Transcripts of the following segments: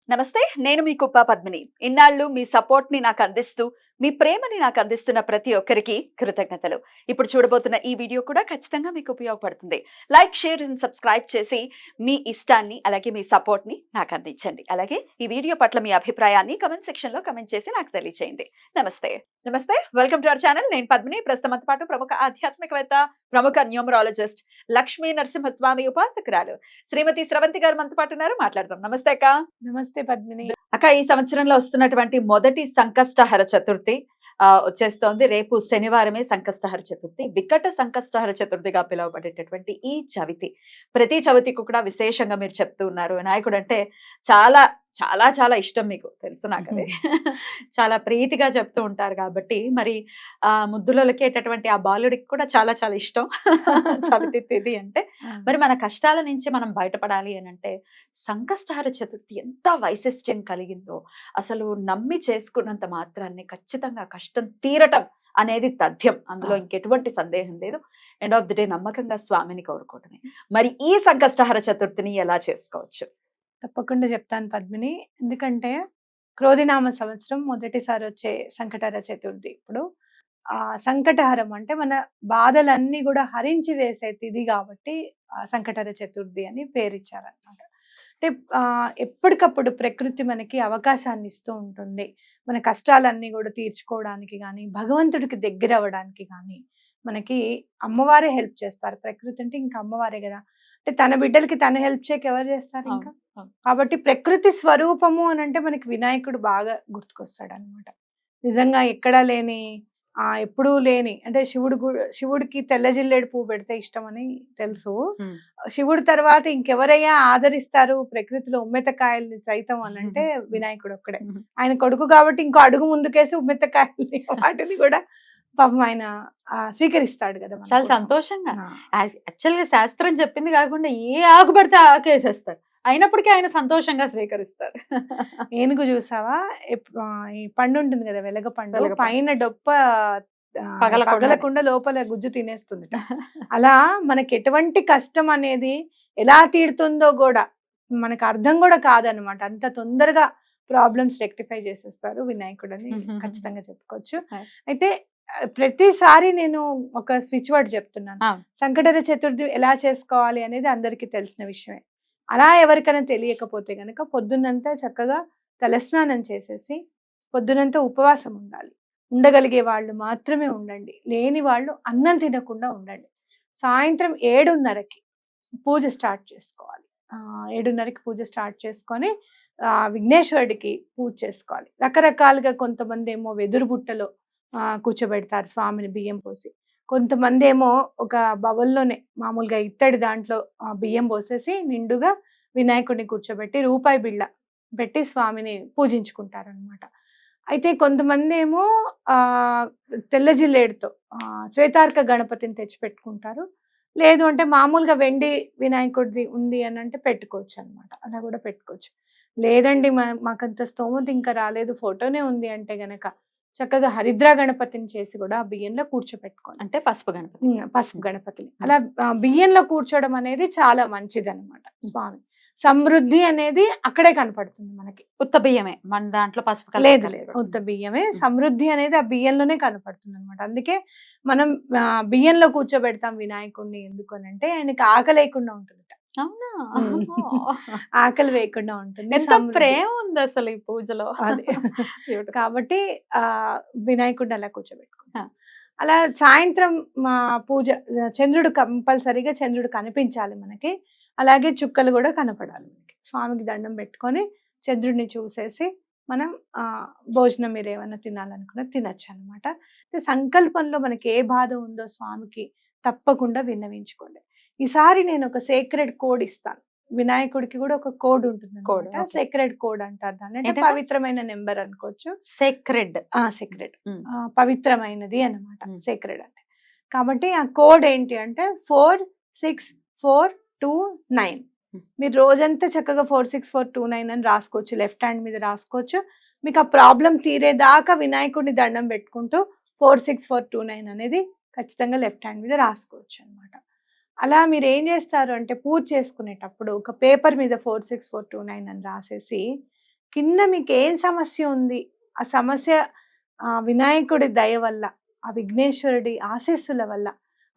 నమస్తే. నేను మీ కుప్ప పద్మిని. ఇన్నాళ్ళు మీ సపోర్ట్‌ని నాకందిస్తూ, మీ ప్రేమని నాకందిస్తున్న ప్రతి ఒక్కరికి కృతజ్ఞతలు. ఇప్పుడు చూడబోతున్న ఈ వీడియో కూడా ఖచ్చితంగా మీకు ఉపయోగపడుతుంది. లైక్, షేర్ అండ్ సబ్స్క్రైబ్ చేసి మీ ఇష్టాన్ని, అలాగే మీ సపోర్ట్‌ని నాకందించండి. అలాగే ఈ వీడియో పట్ల మీ అభిప్రాయాన్ని కామెంట్ సెక్షన్‌లో కామెంట్ చేసి నాకు తెలియజేయండి. నమస్తే. నమస్తే. Welcome to our channel. నేను పద్మిని. ప్రస్తుతం మనతో పాటు ప్రముఖ ఆధ్యాత్మికవేత్త, ప్రముఖ న్యూమరాలజిస్ట్, లక్ష్మీ నరసింహస్వామి ఉపాసకురాలు శ్రీమతి స్రవంతి గారు మనతో పాటు ఉన్నారు. మాట్లాడదాం. నమస్తే అక్క. నమస్తే పద్మిని. అక్క, ఈ సంవత్సరంలో వస్తున్నటువంటి మొదటి సంకష్టహర చతుర్థి వచ్చేస్తోంది. రేపు శనివారమే సంకష్టహర చతుర్థి. వికట సంకష్టహర చతుర్థిగా పిలువబడేటటువంటి ఈ చవితి, ప్రతి చవితికి కూడా విశేషంగా మీరు చెప్తూ ఉన్నారు. వినాయకుడు అంటే చాలా చాలా చాలా ఇష్టం, మీకు తెలుసు నాకు అది. చాలా ప్రీతిగా చెప్తూ ఉంటారు కాబట్టి మరి ముద్దులకేటటువంటి ఆ బాలుడికి కూడా చాలా చాలా ఇష్టం చవితి తిథి అంటే. మరి మన కష్టాల నుంచి మనం బయటపడాలి అని అంటే సంకష్టహర చతుర్థి ఎంత వైశిష్ట్యం కలిగిందో, అసలు నమ్మి చేసుకున్నంత మాత్రాన్ని ఖచ్చితంగా కష్టం తీరటం అనేది తథ్యం. అందులో ఇంకెటువంటి సందేహం లేదు. ఎండ్ ఆఫ్ ది డే నమ్మకంగా స్వామిని కోరుకోవటమే. మరి ఈ సంకష్టహర చతుర్థిని ఎలా చేసుకోవచ్చు? తప్పకుండా చెప్తాను పద్మిని. ఎందుకంటే క్రోధినామ సంవత్సరం మొదటిసారి వచ్చే సంకటహర చతుర్థి. ఇప్పుడు సంకటహరం అంటే మన బాధలన్నీ కూడా హరించి వేసే తిథి కాబట్టి సంకటహర చతుర్థి అని పేరిచ్చారనమాట. అంటే ఎప్పటికప్పుడు ప్రకృతి మనకి అవకాశాన్ని ఇస్తూ ఉంటుంది. మన కష్టాలన్నీ కూడా తీర్చుకోవడానికి కానీ, భగవంతుడికి దగ్గర అవ్వడానికి కానీ మనకి అమ్మవారే హెల్ప్ చేస్తారు. ప్రకృతి అంటే ఇంకా అమ్మవారే కదా. అంటే తన బిడ్డలకి తను హెల్ప్ చేయక ఎవరు చేస్తారు ఇంకా. కాబట్టి ప్రకృతి స్వరూపము అని అంటే మనకి వినాయకుడు బాగా గుర్తుకొస్తాడు అనమాట. నిజంగా ఎక్కడా లేని ఎప్పుడూ లేని అంటే శివుడికి తెల్ల జిల్లేడు పువ్వు పెడితే ఇష్టం అని తెలుసు. శివుడి తర్వాత ఇంకెవరయ్యా ఆదరిస్తారు ప్రకృతిలో ఉమ్మెత్తకాయల్ని సైతం అని అంటే వినాయకుడు ఒక్కడే. ఆయన కొడుకు కాబట్టి ఇంకో అడుగు ముందుకేసి ఉమ్మెత్తకాయల్ని వాటిని కూడా పాపం ఆయన స్వీకరిస్తాడు కదా. చాలా సంతోషంగా. యాక్చువల్గా శాస్త్రం చెప్పింది కాకుండా ఏ ఆకు పడితే ఆకేసేస్తారు, అయినప్పటికీ ఆయన సంతోషంగా స్వీకరిస్తారు. ఏనుగు చూసావా, ఈ పండు ఉంటుంది కదా, వెలగ పండు, పైన డొప్ప పగలకుండా లోపల గుజ్జు తినేస్తుంది. అలా మనకి ఎటువంటి కష్టం అనేది ఎలా తీరుతుందో కూడా మనకు అర్థం కూడా కాదనమాట. అంత తొందరగా ప్రాబ్లమ్స్ రెక్టిఫై చేసేస్తారు వినాయకుడు అని ఖచ్చితంగా చెప్పుకోవచ్చు. అయితే ప్రతిసారి నేను ఒక స్విచ్ వర్డ్ చెప్తున్నాను. సంకటహర చతుర్థి ఎలా చేసుకోవాలి అనేది అందరికీ తెలిసిన విషయమే. అలా ఎవరికైనా తెలియకపోతే గనక పొద్దున్నంతా చక్కగా తలస్నానం చేసేసి పొద్దునంతా ఉపవాసం ఉండాలి. ఉండగలిగే వాళ్ళు మాత్రమే ఉండండి, లేని వాళ్ళు అన్నం తినకుండా ఉండండి. సాయంత్రం 7:30కి పూజ స్టార్ట్ చేసుకోవాలి. 7:30కి పూజ స్టార్ట్ చేసుకొని విఘ్నేశ్వరుడికి పూజ చేసుకోవాలి. రకరకాలుగా కొంతమంది ఏమో వెదురు బుట్టలో కూర్చోబెడతారు స్వామిని బియ్యం పోసి. కొంతమంది ఏమో ఒక బవల్లోనే మామూలుగా ఇత్తడి దాంట్లో బియ్యం పోసేసి నిండుగా వినాయకుడిని కూర్చోబెట్టి రూపాయి బిళ్ళ పెట్టి స్వామిని పూజించుకుంటారనమాట. అయితే కొంతమంది ఏమో తెల్ల జిల్లేడుతో శ్వేతార్క గణపతిని తెచ్చిపెట్టుకుంటారు. లేదు అంటే మామూలుగా వెండి వినాయకుడిది ఉంది అని అంటే పెట్టుకోవచ్చు అనమాట. అలా కూడా పెట్టుకోవచ్చు. లేదండి మాకంత స్తోమత ఇంకా రాలేదు, ఫోటోనే ఉంది అంటే గనక చక్కగా హరిద్రా గణపతిని చేసి కూడా బియ్యంలో కూర్చోపెట్టుకోండి. అంటే పసుపు గణపతిని అలా బియ్యంలో కూర్చోవడం అనేది చాలా మంచిది అనమాట. స్వామి సమృద్ధి అనేది అక్కడే కనపడుతుంది మనకి. ఉత్త బియ్యమే మన దాంట్లో పసుపు లేదు, ఉత్త బియ్యమే. సమృద్ధి అనేది ఆ బియ్యంలోనే కనపడుతుంది అనమాట. అందుకే మనం బియ్యంలో కూర్చోబెడతాం వినాయకుడిని. ఎందుకు అని అంటే ఆయనకి ఆకలి లేకుండా ఉంటుంది. ఆకలి వేయకుండా ఉంటుంది. ప్రేమ ఉంది అసలు ఈ పూజలో. కాబట్టి వినాయకుడిని అలా కూర్చోబెట్టుకుంటాం. అలా సాయంత్రం పూజ చంద్రుడు కంపల్సరీగా చంద్రుడు కనిపించాలి మనకి. అలాగే చుక్కలు కూడా కనపడాలి మనకి. స్వామికి దండం పెట్టుకొని చంద్రుడిని చూసేసి మనం భోజనం మీరు ఏమైనా తినాలనుకున్నా తినచ్చు అనమాట. సంకల్పంలో మనకి ఏ బాధ ఉందో స్వామికి తప్పకుండా విన్నవించుకోండి. ఈసారి నేను ఒక సేక్రెడ్ కోడ్ ఇస్తాను. వినాయకుడికి కూడా ఒక కోడ్ ఉంటుంది. సేక్రెడ్ కోడ్ అంటారు దాన్ని. అంటే పవిత్రమైన నెంబర్ అనుకోవచ్చు. సేక్రెడ్ పవిత్రమైనది అన్నమాట సేక్రెడ్ అంటే. కాబట్టి ఆ కోడ్ ఏంటి అంటే 46429. మీరు రోజంతా చక్కగా 46429 అని రాసుకోవచ్చు. లెఫ్ట్ హ్యాండ్ మీద రాసుకోవచ్చు. మీకు ఆ ప్రాబ్లం తీరేదాకా వినాయకుడిని దండం పెట్టుకుంటూ 46429 అనేది ఖచ్చితంగా లెఫ్ట్ హ్యాండ్ మీద రాసుకోవచ్చు అనమాట. అలా మీరు ఏం చేస్తారు అంటే పూజ చేసుకునేటప్పుడు ఒక పేపర్ మీద 46429 అని రాసేసి కింద మీకు ఏం సమస్య ఉంది, ఆ సమస్య వినాయకుడి దయ వల్ల, ఆ విఘ్నేశ్వరుడి ఆశీస్సుల వల్ల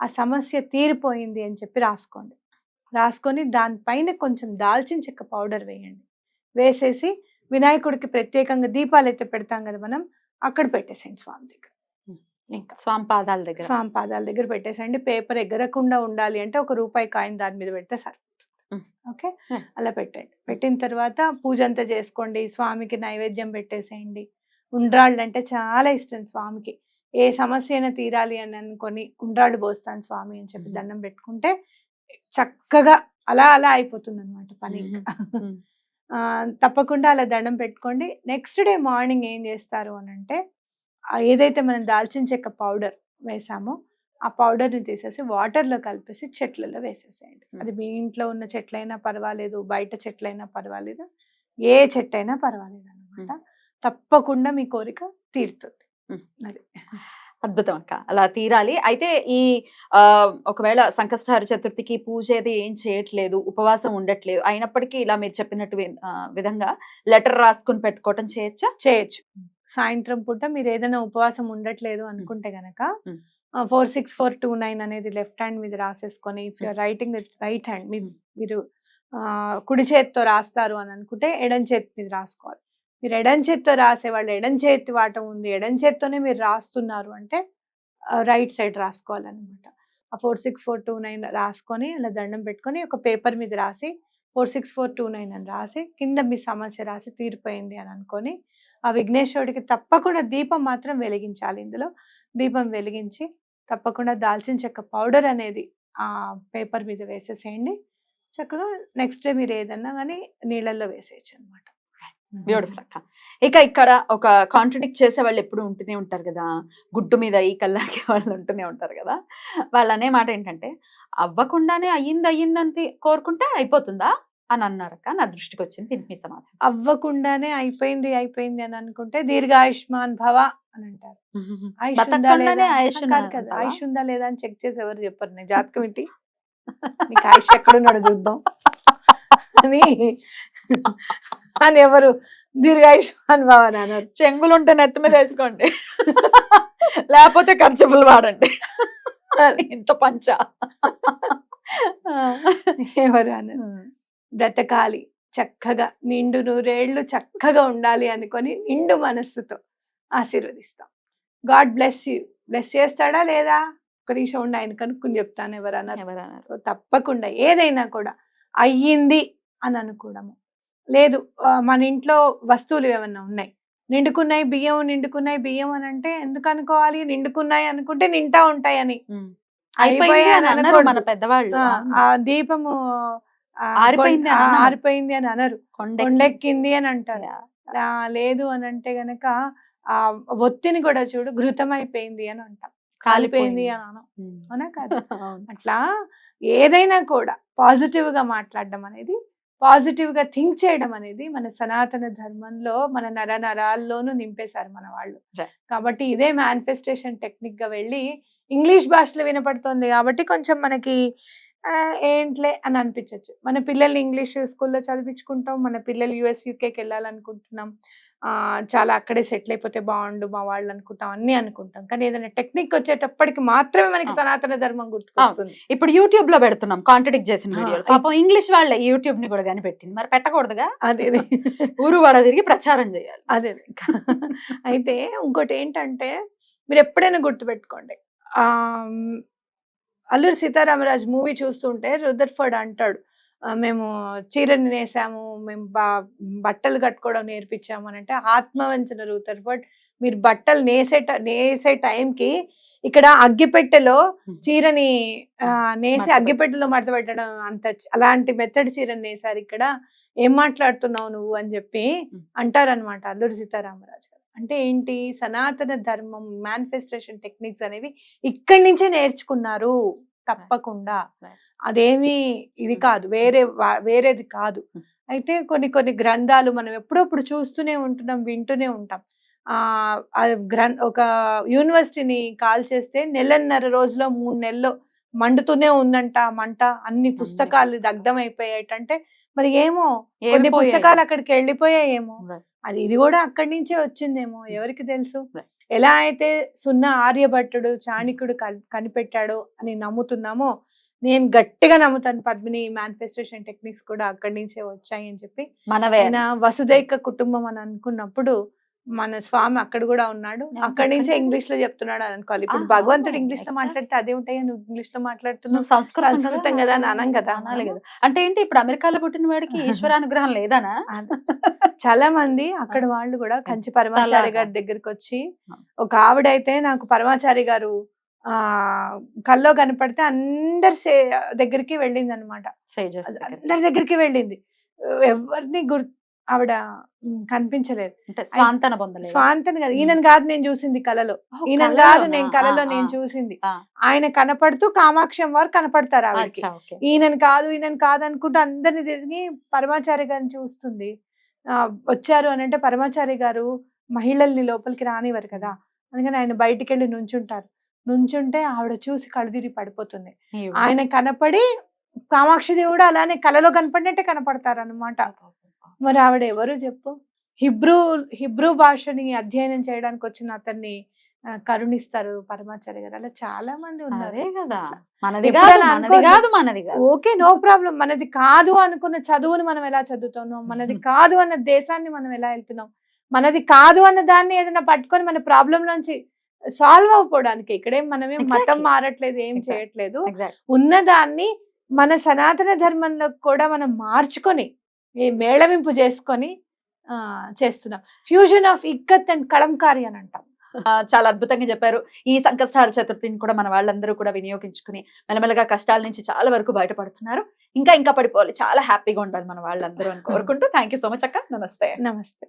ఆ సమస్య తీరిపోయింది అని చెప్పి రాసుకోండి. రాసుకొని దానిపైన కొంచెం దాల్చిన చెక్క పౌడర్ వేయండి. వేసేసి వినాయకుడికి ప్రత్యేకంగా దీపాలైతే పెడతాం కదా మనం, అక్కడ పెట్టేసేయండి స్వామి దగ్గర. ఇంకా స్వామి పాదాల దగ్గర. స్వామి పాదాల దగ్గర పెట్టేసేయండి. పేపర్ ఎగరకుండా ఉండాలి అంటే ఒక రూపాయి కాయిన్ దాని మీద పెడితే సరిపోతుంది. ఓకే, అలా పెట్టండి. పెట్టిన తర్వాత పూజ అంతా చేసుకోండి. స్వామికి నైవేద్యం పెట్టేసేయండి. ఉండ్రాళ్ళు అంటే చాలా ఇష్టం స్వామికి. ఏ సమస్య అయినా తీరాలి అని అనుకొని ఉండ్రాళ్ళు పోస్తాను స్వామి అని చెప్పి దండం పెట్టుకుంటే చక్కగా అలా అలా అయిపోతుంది అనమాట పని. తప్పకుండా అలా దండం పెట్టుకోండి. నెక్స్ట్ డే మార్నింగ్ ఏం చేస్తారు అని అంటే, ఏదైతే మనం దాల్చిన చెక్క పౌడర్ వేసామో ఆ పౌడర్ని తీసేసి వాటర్లో కలిపేసి చెట్లలో వేసేసేయండి. అది మీ ఇంట్లో ఉన్న చెట్లైనా పర్వాలేదు, బయట చెట్లైనా పర్వాలేదు, ఏ చెట్టు అయినా పర్వాలేదు అనమాట. తప్పకుండా మీ కోరిక తీరుతుంది. అది అద్భుతం అక్క, అలా తీరాలి. అయితే ఈ ఒకవేళ సంకష్టహర చతుర్థికి పూజ ఏది ఏం చేయట్లేదు, ఉపవాసం ఉండట్లేదు, అయినప్పటికీ ఇలా మీరు చెప్పినట్టు విధంగా లెటర్ రాసుకుని పెట్టుకోవటం చేయొచ్చా? చేయొచ్చు. సాయంత్రం పూట మీరు ఏదైనా ఉపవాసం ఉండట్లేదు అనుకుంటే గనక 46429 అనేది లెఫ్ట్ హ్యాండ్ మీద రాసేసుకొని, if you're writing with right hand, మీరు కుడి చేతితో రాస్తారు అని అనుకుంటే ఎడం చేతి మీద రాసుకోవాలి. మీరు ఎడం చేతితో రాసేవాళ్ళు ఎడం చేతి వాటం ఉంది, ఎడం చేతితోనే మీరు రాస్తున్నారు అంటే రైట్ సైడ్ రాసుకోవాలన్నమాట. ఆ 46429 రాసుకొని అలా దండం పెట్టుకొని ఒక పేపర్ మీద రాసి 46429 అని రాసి కింద మీ సమస్య రాసి తీరిపోయింది అని అనుకొని, ఆ విఘ్నేశ్వరుడికి తప్పకుండా దీపం మాత్రం వెలిగించాలి. ఇందులో దీపం వెలిగించి తప్పకుండా దాల్చిన చెక్క పౌడర్ అనేది ఆ పేపర్ మీద వేసేసేయండి. చక్కగా నెక్స్ట్ డే మీరు ఏదన్నా కానీ నీళ్ళల్లో వేసేయచ్చు అనమాట. బ్యూటిఫుల్ అక్క. ఇక ఇక్కడ ఒక కాంట్రడిక్ట్ చేసే వాళ్ళు ఎప్పుడు ఉంటూనే ఉంటారు కదా, గుడ్డు మీద ఈ కల్లాకే వాళ్ళు ఉంటూనే ఉంటారు కదా. వాళ్ళు అనే మాట ఏంటంటే, అవ్వకుండానే అయ్యిందని కోరుకుంటే అయిపోతుందా అని అన్నారక్క. నా దృష్టికి వచ్చింది, దీనికి మీ సమాధానం. అవ్వకుండానే అయిపోయింది అని అనుకుంటే దీర్ఘాయుష్మాన్ భవ అని అంటారు. ఆయుష్ ఉందా లేదా అని చెక్ చేసి ఎవరు చెప్పరు. నేను జాతకం ఏంటి, నీకు ఆయుష్ ఎక్కడున్నాడో చూద్దాం అని ఎవరు దీర్ఘాయుష్మాన్ భవ అని అన్నారు. చెంగులు ఉంటే నెత్తి మీద వేసుకోండి, లేకపోతే ఖర్చులు వాడండి, ఇంత పంచ ఎవరు అన్నారు. బ్రతకాలి చక్కగా, నిండు నూరేళ్లు చక్కగా ఉండాలి అనుకొని నిండు మనస్సుతో ఆశీర్వదిస్తాం. God bless you. బ్లెస్ చేస్తాడా లేదా ఒక నిమిషం ఉండి ఆయన కనుక్కుని చెప్తాను ఎవరన్నారు. తప్పకుండా ఏదైనా కూడా అయ్యింది అని అనుకోవడము లేదు. మన ఇంట్లో వస్తువులు ఏమన్నా ఉన్నాయి, నిండుకున్నాయి బియ్యం అని అంటే ఎందుకు అనుకోవాలి? నిండుకున్నాయి అనుకుంటే నింటా ఉంటాయని. అయిపోయాయి మన పెద్దవాళ్ళు. ఆ దీపము ఆరిపోయింది అని అనరు, కొండెక్కింది అని అంటారు. లేదు అని అంటే గనక ఆ ఒత్తిని కూడా చూడు ఘృతమైపోయింది అని అంటాం, కాలిపోయింది అని అనం. అవునా కాదు? అట్లా ఏదైనా కూడా పాజిటివ్ గా మాట్లాడడం అనేది, పాజిటివ్ గా థింక్ చేయడం అనేది మన సనాతన ధర్మంలో మన నరాల్లోనూ నింపేశారు మన వాళ్ళు. కాబట్టి ఇదే మేనిఫెస్టేషన్ టెక్నిక్ గా వెళ్ళి ఇంగ్లీష్ భాషలో వినపడుతుంది కాబట్టి కొంచెం మనకి ఏంట్లే అని అనిపించవచ్చు. మన పిల్లల్ని ఇంగ్లీష్ స్కూల్లో చదివించుకుంటాం, మన పిల్లలు US UKకి వెళ్ళాలనుకుంటున్నాం, చాలా అక్కడే సెటిల్ అయిపోతే బాగుండు మా వాళ్ళు అనుకుంటాం, అన్ని అనుకుంటాం. కానీ ఏదైనా టెక్నిక్ వచ్చేటప్పటికి మాత్రమే మనకి సనాతన ధర్మం గుర్తుకొస్తుంది. ఇప్పుడు యూట్యూబ్ లో పెడుతున్నాం కాంట్రడిక్ట్ చేసిన వీడియోలు, పాపం ఇంగ్లీష్ వాళ్ళే యూట్యూబ్ ని కూడా కానీ పెట్టింది, మరి పెట్టకూడదుగా? అదే ఊరు వాడ తిరిగి ప్రచారం చేయాలి. అదే అయితే ఇంకోటి ఏంటంటే, మీరు ఎప్పుడైనా గుర్తుపెట్టుకోండి, అల్లూరి సీతారామరాజు మూవీ చూస్తుంటే రుదర్ఫర్డ్ అంటాడు, మేము చీరని నేసాము, మేము బట్టలు కట్టుకోవడం నేర్పించాము అని అంటే, ఆత్మవంచన రుదర్ఫర్డ్. మీరు బట్టలు నేసే టైంకి ఇక్కడ అగ్గిపెట్టెలో చీరని నేసి అగ్గిపెట్టెలో మడత పెట్టడం అంత అలాంటి మెత్తడి చీరని నేసారు, ఇక్కడ ఏం మాట్లాడుతున్నావు నువ్వు అని చెప్పి అంటారనమాట అల్లూరి సీతారామరాజు గారు. అంటే ఏంటి, సనాతన ధర్మం మేనిఫెస్టేషన్ టెక్నిక్స్ అనేవి ఇక్కడి నుంచే నేర్చుకున్నారు తప్పకుండా. అదేమి ఇది కాదు, వేరేది కాదు. అయితే కొన్ని గ్రంథాలు మనం ఎప్పుడప్పుడు చూస్తూనే ఉంటున్నాం, వింటూనే ఉంటాం. ఒక యూనివర్సిటీని కాల్ చేస్తే 1.5 రోజులో 3 నెలల్లో మండుతూనే ఉందంట మంట, అన్ని పుస్తకాలు దగ్ధం అయిపోయాయంటే మరి ఏమో కొన్ని పుస్తకాలు అక్కడికి వెళ్ళిపోయాయేమో, అది ఇది కూడా అక్కడి నుంచే వచ్చిందేమో, ఎవరికి తెలుసు. ఎలా అయితే సున్నా ఆర్యభట్టుడు చాణక్యుడు కనిపెట్టాడు అని నమ్ముతున్నామో, నేను గట్టిగా నమ్ముతాను పద్మిని మేనిఫెస్టేషన్ టెక్నిక్స్ కూడా అక్కడి నుంచే వచ్చాయి అని చెప్పి. మన వసుదైక కుటుంబం అని అనుకున్నప్పుడు మన స్వామి అక్కడ కూడా ఉన్నాడు, అక్కడి నుంచే ఇంగ్లీష్ లో చెప్తున్నాడు అని అనుకోవాలి. ఇప్పుడు భగవంతుడు ఇంగ్లీష్ లో మాట్లాడితే అదే ఉంటాయి, నువ్వు ఇంగ్లీష్ లో మాట్లాడుతున్నావు, సంస్కృతం కదా అని అనం కదా. అంటే ఏంటి ఇప్పుడు అమెరికాలో పుట్టిన వాడికి ఈశ్వరానుగ్రహం లేదనా? చాలా మంది అక్కడ వాళ్ళు కూడా కంచి పరమాచారి గారి దగ్గరికి వచ్చి, ఒక ఆవిడైతే నాకు పరమాచారి గారు కల్లో కనపడితే అందరి దగ్గరికి వెళ్ళింది అనమాట, అందరి దగ్గరికి వెళ్ళింది, ఎవరిని ఆవిడ కనిపించలేదు. స్వాంతన కాదు, ఈయనను కాదు నేను చూసింది కలలో, ఈయనను కాదు నేను కలలో నేను చూసింది, ఆయన కనపడుతూ కామాక్షం వారు కనపడతారు ఆవిడకి, ఈయనను కాదు అనుకుంటూ అందరిని తిరిగి పరమాచారి గారిని చూస్తుంది. వచ్చారు అని అంటే పరమాచారి గారు మహిళల్ని లోపలికి రానివ్వరు కదా, అందుకని ఆయన బయటికి వెళ్ళి నుంచుంటే ఆవిడ చూసి కడుదిరి పడిపోతుంది. ఆయన కనపడి కామాక్షి దేవుడు అలానే కలలో కనపడినట్టే కనపడతారు అనమాట. మరి ఆవిడ ఎవరు చెప్పు? హిబ్రూ భాషని అధ్యయనం చేయడానికి వచ్చిన అతన్ని కరుణిస్తారు పరమాచారి గారు. అలా చాలా మంది ఉన్నారు. Okay, no problem. మనది కాదు అనుకున్న చదువుని మనం ఎలా చదువుతున్నాం, మనది కాదు అన్న దేశాన్ని మనం ఎలా వెళ్తున్నాం, మనది కాదు అన్న దాన్ని ఏదైనా పట్టుకొని మన ప్రాబ్లం నుంచి సాల్వ్ అవ్వడానికి ఇక్కడేం మనమేం మతం మారట్లేదు, ఏం చేయట్లేదు. ఉన్నదాన్ని మన సనాతన ధర్మంలో కూడా మనం మార్చుకొని మేళవింపు చేసుకొని చేస్తున్నాం. Fusion of ikat and Kalamkari అని అంటాం. చాలా అద్భుతంగా చెప్పారు. ఈ సంకష్టహార చతుర్థిని కూడా మన వాళ్ళందరూ కూడా వినియోగించుకుని మెల్లమెల్లగా కష్టాల నుంచి చాలా వరకు బయటపడుతున్నారు. ఇంకా పడిపోవాలి, చాలా హ్యాపీగా ఉండాలి మన వాళ్ళందరూ అని కోరుకుంటూ థ్యాంక్ యూ సో మచ్ అక్క. నమస్తే.